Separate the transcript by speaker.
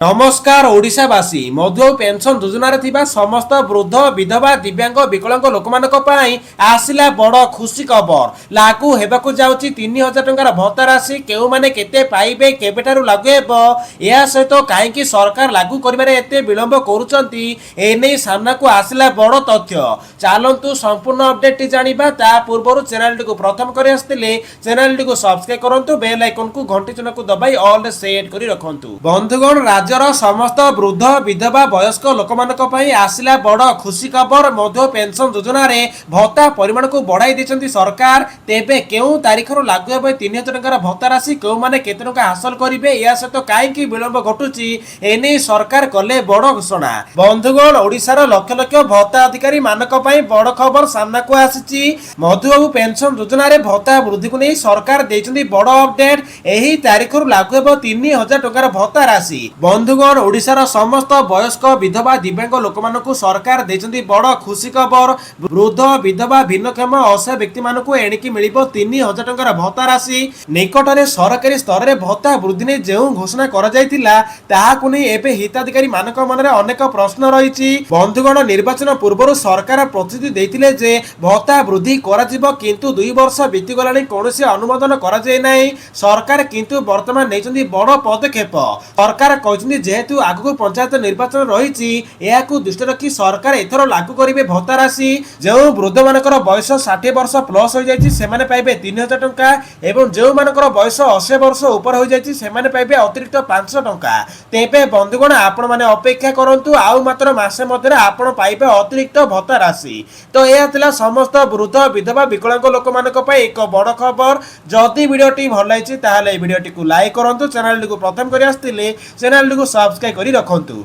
Speaker 1: नमस्कार ओडिशावासी मधुबाबू पेंशन योजन समस्त वृद्ध विधवा दिव्यांग विकलांग लोक आसला बड़ खुशी खबर लागू होगा जाऊँगी 3000 टंकार भत्ता राशि क्यों मैंने केते पाइबे केबेठारु लागू हेबो या सहित कहीं सरकार लागू करिबारे एते विलंब करुचंती सामना को आसला बड़ तथ्य चलतु संपूर्ण अपडेट जानिबा ता पूर्व चैनल को प्रथम कर आसते चैनल को सब्सक्राइब करंतु बेल आइकन को घंटी चिन्ह को दबाई ऑल सेट करी रखंतु बंधुगण राज्यर समस्त वृद्ध विधवा वयस्क लोक आसला बड़ खुशी खबर मधु पेंशन योजन भत्ता परिमाण को बढ़ाई देछंती सरकार तेबे केउ तारीख लागू हे 3000 टंकार भत्ता राशि क्यों माने केते टंका हासिल करिवे या सहित कहीं विलंब घटुची एने सरकार कले बड़ घोषणा बंधुगण ओडिशार लक्ष लक्ष भत्ता अधिकारी मानक बड़ खबर सामना को आसीची मधुबाबू पेंशन योजन भत्ता वृद्धि को नहीं सरकार देछंती बड़ अपडेट एही तारीख लागू हे 3000 टंकार भत्ता राशि बंधुगण ओडिशार समस्त वयस्क विधवा दिव्यांग लोक सरकार देछंती बड़ खुशी खबर वृद्ध विधवा भिन्नक्षम असहाय व्यक्ति मानकु एणिकी मिलिबो 3000 टंकार भत्ता राशि निकटरे सरकारी स्तर रे भत्ता वृद्धि ने जेउ घोषणा करा जायतिला ताहाकु नै एबे हिताधिकारी मानक मनरे अनेक प्रश्न रहिछि बंधुगण निर्वाचन पूर्व सरकार प्रतिश्रुति देथिले जे भत्ता वृद्धि करा जिवो किंतु 2 वर्ष बीती गलानी कोनोसी अनुमोदन करा जाय नै सरकार किंतु वर्तमान नेछंती बड़ पदक्षेप सरकार कहछंती जेहेतु आगु पंचायत निर्वाचन रही दृष्टि रखी सरकार एथर लागू करेंगे भत्ता राशि जो वृद्ध मानकर बयस 60 वर्ष प्लस हो जाए पाइबे 3000 टंका एवं जो मानकर बयस 80 वर्ष ऊपर हो जाए पाइबे अतिरिक्त 500 टंका तेबे बंधुगण आपण माने अपेक्षा करंतु आउ मात्र मासे मध्य आपण पाइबे अतिरिक्त भत्ता राशि तो यह थिला समस्त वृद्ध विधवा विकलांग लोक मानक पई एक बड़ खबर जदि वीडियोटी भल लागिछि ताहाले वीडियोटी को लाइक करंतु चैनल को प्रथम करि आस्तिले चैनल को सब्सक्राइब करी रखंतु।